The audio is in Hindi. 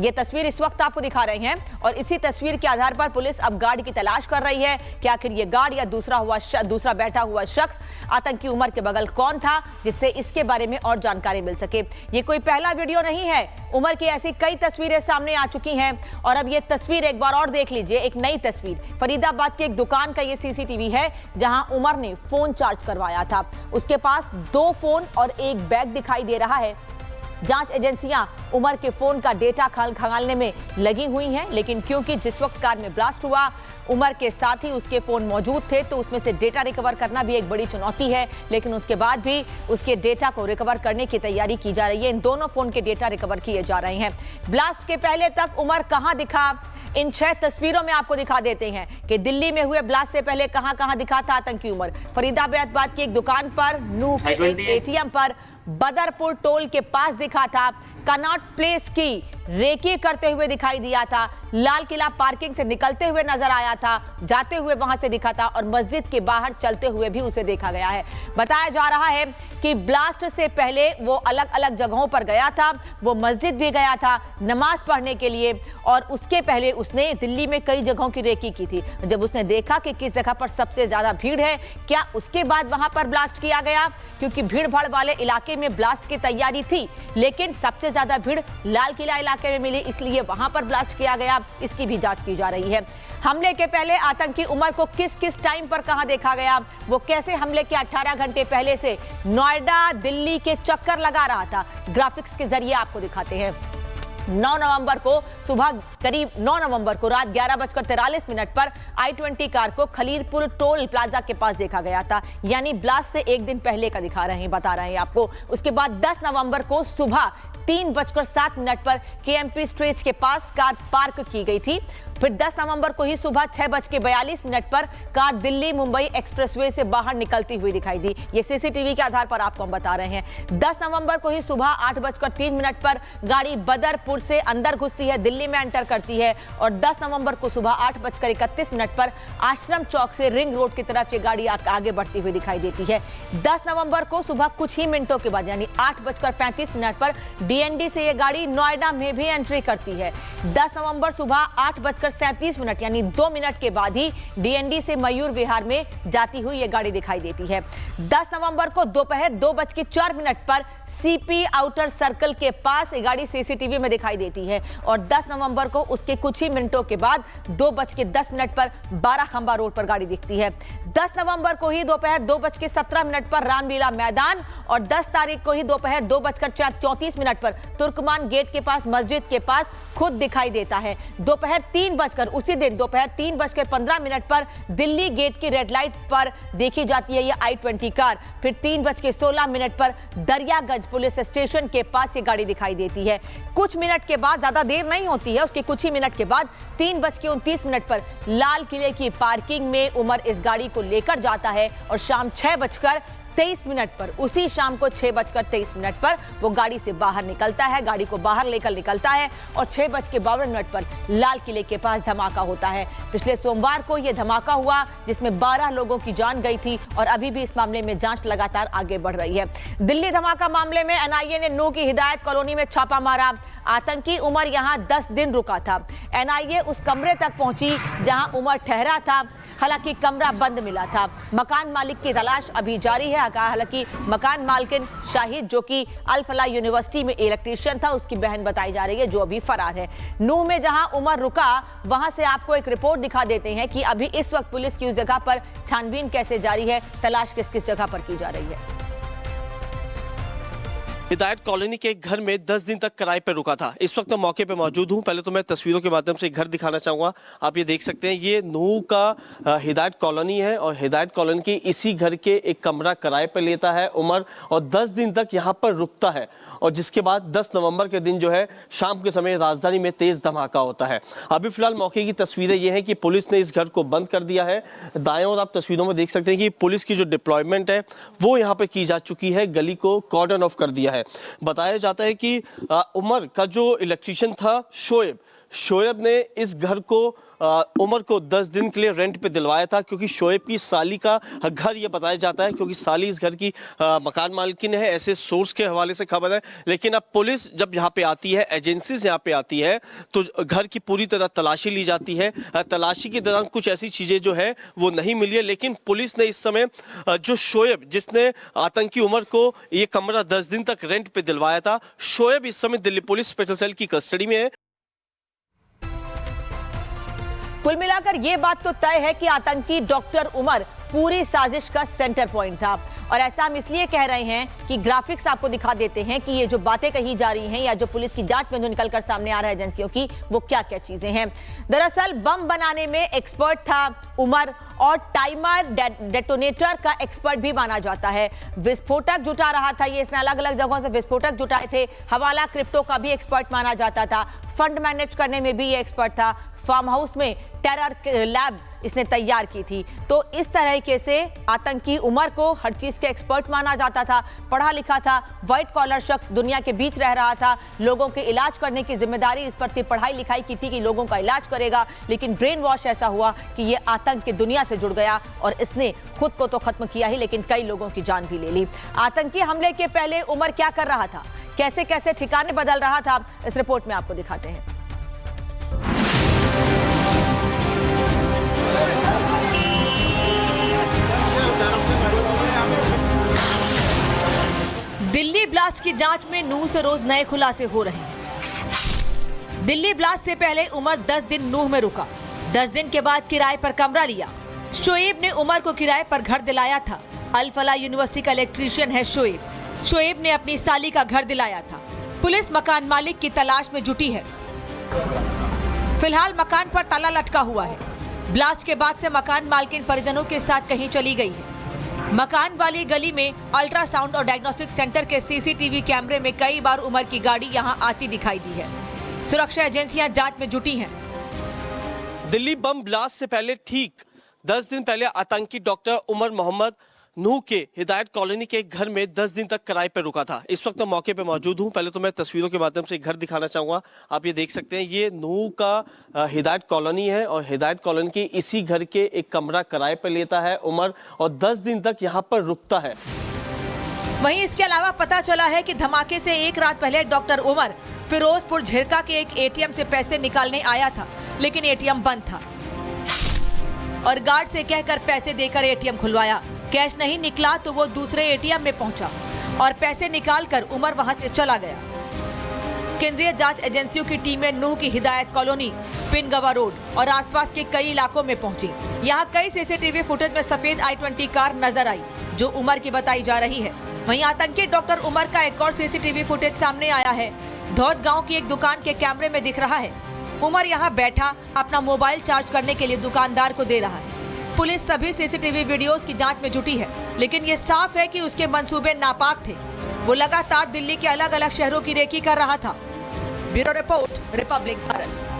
ये तस्वीर इस वक्त आपको दिखा रहे हैं और इसी तस्वीर के आधार पर पुलिस अब गार्ड की तलाश कर रही है कि आखिर ये गार्ड या दूसरा बैठा हुआ शख्स आतंकी उमर के बगल कौन था, जिससे इसके बारे में और जानकारी मिल सके। ये कोई पहला वीडियो नहीं है, उमर की ऐसी कई तस्वीरें सामने आ चुकी हैं और अब ये तस्वीर एक बार और देख लीजिए। एक नई तस्वीर फरीदाबाद की एक दुकान का ये सीसीटीवी है जहां उमर ने फोन चार्ज करवाया था। उसके पास 2 फोन और एक बैग दिखाई दे रहा है। जांच एजेंसियां उमर के फोन का डेटा खंगालने में लगी हुई हैं, लेकिन क्योंकि जिस वक्त कार में ब्लास्ट हुआ उमर के साथ ही उसके फोन मौजूद थे तो उसमें से डेटा रिकवर करना भी एक बड़ी चुनौती है। लेकिन उसके बाद भी उसके डेटा को रिकवर करने की तैयारी की जा रही है। इन दोनों फोन के डेटा रिकवर किए जा रहे हैं। ब्लास्ट के पहले तक उमर कहां दिखा, इन 6 तस्वीरों में आपको दिखा देते हैं कि दिल्ली में हुए ब्लास्ट से पहले कहां दिखा था आतंकी उमर। फरीदाबाद की एक दुकान पर, नूह के एटीएम पर, बदरपुर टोल के पास दिखा था, कनॉट प्लेस की रेकी करते हुए दिखाई दिया था, लाल किला पार्किंग से निकलते हुए नजर आया था, जाते हुए वहां से दिखा था और मस्जिद के बाहर चलते हुए भी उसे देखा गया है। बताया जा रहा है कि ब्लास्ट से पहले वो अलग अलग जगहों पर गया था, वो मस्जिद भी गया था नमाज पढ़ने के लिए और उसके पहले उसने दिल्ली में कई जगहों की रेकी की थी। जब उसने देखा कि किस जगह पर सबसे ज्यादा भीड़ है, क्या उसके बाद वहां पर ब्लास्ट किया गया, क्योंकि भीड़ भाड़ वाले इलाके में ब्लास्ट की तैयारी थी, लेकिन सबसे ज्यादा भीड़ लाल किला इलाके में मिली, इसलिए वहां पर ब्लास्ट किया गया। इसकी भी जांच की जा रही है। हमले के पहले आतंकी उमर को किस टाइम पर कहां देखा गया, वो कैसे हमले के 18 घंटे पहले से नोएडा दिल्ली के चक्कर लगा रहा था, ग्राफिक्स के जरिए आपको दिखाते हैं। 9 नवंबर को सुबह करीब 9 नवंबर को रात 11:43 पर I-20 कार को खलीलपुर टोल प्लाजा के पास देखा गया था, यानी ब्लास्ट से एक दिन पहले का बता रहे हैं आपको। उसके बाद 10 नवंबर को सुबह 3:07 पर KMP स्ट्रीट के पास कार पार्क की गई थी। फिर 10 नवंबर को ही सुबह 6:42 पर कार दिल्ली मुंबई एक्सप्रेसवे से बाहर निकलती हुई दिखाई दी। ये सीसीटीवी के आधार पर आपको हम बता रहे हैं। 10 नवंबर को ही सुबह 8:03 पर गाड़ी बदरपुर से अंदर घुसती है, दिल्ली में एंटर करती है और 10 नवंबर को सुबह 8:31 पर आश्रम चौक से रिंग रोड की तरफ ये गाड़ी आगे बढ़ती हुई दिखाई देती है। 10 नवंबर को सुबह कुछ ही मिनटों के बाद यानी 8:35 पर DND से ये गाड़ी नोएडा में भी एंट्री करती है। 10 नवंबर सुबह 8:37 यानी 2 मिनट के बाद ही DND से मयूर विहार में जाती हुई ये गाड़ी दिखाई देती है। 10 नवंबर को दोपहर 2:04 पर CP आउटर सर्कल के पास ये गाड़ी सीसीटीवी में दिखाई देती है और 10 नवंबर को उसके कुछ ही मिनटों के बाद 2:10 पर 12 खंबा रोड पर गाड़ी दिखती है। 10 नवंबर को ही दोपहर 2:17 पर रामलीला मैदान और 10 तारीख को ही दोपहर 2:34 पर तुर्कमान गेट के पास मस्जिद के पास खुद दिखाई देता है। उसी दिन दोपहर 3:15 पर दिल्ली गेट की रेड लाइट पर देखी जाती है ये I-20 कार। फिर 3:16 पर दरियागंज पुलिस स्टेशन के पास ये गाड़ी दिखाई देती है। कुछ मिनट के बाद, ज्यादा देर नहीं होती है, उसके कुछ ही मिनट के बाद 3:29 पर लाल किले की पार्किंग में उमर इस गाड़ी को लेकर जाता है और शाम 6:23 पर उसी शाम को 6:23 पर वो गाड़ी से बाहर निकलता है, गाड़ी को बाहर लेकर निकलता है और 6:52 पर लाल किले के पास धमाका होता है। पिछले सोमवार को यह धमाका हुआ जिसमें 12 लोगों की जान गई थी और अभी भी इस मामले में जांच लगातार आगे बढ़ रही है। दिल्ली धमाका मामले में NIA ने नूह की हिदायत कॉलोनी में छापा मारा। आतंकी उमर यहां 10 दिन रुका था। NIA उस कमरे तक पहुंची जहां उमर ठहरा था, हालांकि कमरा बंद मिला था। मकान मालिक की तलाश अभी जारी है। हालांकि मकान मालकिन शाहिद, जो कि अल फलाह यूनिवर्सिटी में इलेक्ट्रीशियन था, उसकी बहन बताई जा रही है जो अभी फरार है। नूह में जहां उमर रुका वहां से आपको एक रिपोर्ट दिखा देते हैं कि अभी इस वक्त पुलिस की उस जगह पर छानबीन कैसे जारी है, तलाश किस जगह पर की जा रही है। हिदायत कॉलोनी के एक घर में 10 दिन तक किराए पर रुका था। इस वक्त मैं मौके पे मौजूद हूं। पहले तो मैं तस्वीरों के माध्यम से एक घर दिखाना चाहूंगा। आप ये देख सकते हैं, ये नूह का हिदायत कॉलोनी है और हिदायत कॉलोनी के इसी घर के एक कमरा किराए पर लेता है उमर और 10 दिन तक यहाँ पर रुकता है और जिसके बाद 10 नवंबर के दिन जो है शाम के समय राजधानी में तेज धमाका होता है। अभी फिलहाल मौके की तस्वीरें ये हैं कि पुलिस ने इस घर को बंद कर दिया है। दाएं और आप तस्वीरों में देख सकते हैं कि पुलिस की जो डिप्लॉयमेंट है वो यहाँ पे की जा चुकी है, गली को कॉर्डन ऑफ कर दिया है। बताया जाता है कि उमर का जो इलेक्ट्रीशियन था शोएब, शोएब ने इस घर को उमर को 10 दिन के लिए रेंट पे दिलवाया था, क्योंकि शोएब की साली का घर ये बताया जाता है, क्योंकि साली इस घर की मकान मालकिन है, ऐसे सोर्स के हवाले से खबर है। लेकिन अब पुलिस जब यहाँ पे आती है, एजेंसीज यहाँ पे आती है, तो घर की पूरी तरह तलाशी ली जाती है। तलाशी के दौरान कुछ ऐसी चीजें जो है वो नहीं मिली है, लेकिन पुलिस ने इस समय जो शोएब जिसने आतंकी उमर को ये कमरा 10 दिन तक रेंट पे दिलवाया था, शोएब इस समय दिल्ली पुलिस स्पेशल सेल की कस्टडी में है। कुल मिलाकर यह बात तो तय है कि आतंकी डॉक्टर उमर पूरी साजिश का सेंटर पॉइंट था। और ऐसा हम इसलिए कह रहे हैं कि ग्राफिक्स आपको दिखा देते हैं कि ये जो बातें कही जा रही हैं या जो पुलिस की जांच में जो निकलकर सामने आ रहा है एजेंसियों की, वो क्या क्या चीजें हैं। दरअसल बम बनाने में एक्सपर्ट था उमर, और टाइमर डेटोनेटर का एक्सपर्ट भी माना जाता है। विस्फोटक जुटा रहा था ये, इसने अलग अलग जगहों से विस्फोटक जुटाए थे। हवाला क्रिप्टो का भी एक्सपर्ट माना जाता था। फंड मैनेज करने में भी ये एक्सपर्ट था। फार्म हाउस में टेरर लैब इसने तैयार की थी। तो इस तरीके से आतंकी उमर को हर चीज के एक्सपर्ट माना जाता था। पढ़ा लिखा था, व्हाइट कॉलर शख्स, दुनिया के बीच रह रहा था। लोगों के इलाज करने की जिम्मेदारी इस पर थी, पढ़ाई लिखाई की थी कि लोगों का इलाज करेगा। लेकिन ब्रेन वॉश ऐसा हुआ कि ये आतंक की दुनिया से जुड़ गया और इसने खुद को तो खत्म किया ही, लेकिन कई लोगों की जान भी ले ली। आतंकी हमले के पहले उमर क्या कर रहा था, कैसे कैसे ठिकाने बदल रहा था, इस रिपोर्ट में आपको दिखाते हैं। दिल्ली ब्लास्ट की जांच में नूह से रोज नए खुलासे हो रहे हैं। दिल्ली ब्लास्ट से पहले उमर 10 दिन नूह में रुका। 10 दिन के बाद किराए पर कमरा लिया। शोएब ने उमर को किराए पर घर दिलाया था। अल फला यूनिवर्सिटी का इलेक्ट्रीशियन है शोएब। शोएब ने अपनी साली का घर दिलाया था। पुलिस मकान मालिक की तलाश में जुटी है। फिलहाल मकान पर ताला लटका हुआ है। ब्लास्ट के बाद से मकान मालकिन परिजनों के साथ कहीं चली गई है। मकान वाली गली में अल्ट्रासाउंड और डायग्नोस्टिक सेंटर के सीसीटीवी कैमरे में कई बार उमर की गाड़ी यहां आती दिखाई दी है। सुरक्षा एजेंसियां जांच में जुटी हैं। दिल्ली बम ब्लास्ट से पहले ठीक 10 दिन पहले आतंकी डॉक्टर उमर मोहम्मद नूह के हिदायत कॉलोनी के एक घर में 10 दिन तक किराए पर रुका था। इस वक्त मैं मौके पे मौजूद हूं। पहले तो मैं तस्वीरों के माध्यम से एक घर दिखाना चाहूंगा। आप ये देख सकते हैं, ये नूह का हिदायत कॉलोनी है और हिदायत कॉलोनी के इसी घर के एक कमरा किराए पर लेता है उमर, और 10 दिन तक यहाँ पर रुकता है। वहीं इसके अलावा पता चला है कि धमाके से एक रात पहले डॉक्टर उमर फिरोजपुर झिरका के एक एटीएम से पैसे निकालने आया था, लेकिन एटीएम बंद था और गार्ड से कहकर पैसे देकर एटीएम खुलवाया। कैश नहीं निकला तो वो दूसरे एटीएम में पहुंचा और पैसे निकालकर उमर वहां से चला गया। केंद्रीय जांच एजेंसियों की टीमें नूह की हिदायत कॉलोनी, पिनगवा रोड और आसपास के कई इलाकों में पहुंची। यहां कई सीसीटीवी फुटेज में सफेद i20 कार नजर आई, जो उमर की बताई जा रही है। वहीं आतंकी डॉक्टर उमर का एक और सीसीटीवी फुटेज सामने आया है। धौज गाँव की एक दुकान के कैमरे में दिख रहा है उमर यहाँ बैठा अपना मोबाइल चार्ज करने के लिए दुकानदार को दे रहा है। पुलिस सभी सीसीटीवी वीडियोस की जांच में जुटी है, लेकिन ये साफ है कि उसके मंसूबे नापाक थे। वो लगातार दिल्ली के अलग अलग शहरों की रेकी कर रहा था। Bureau report, Republic Bharat.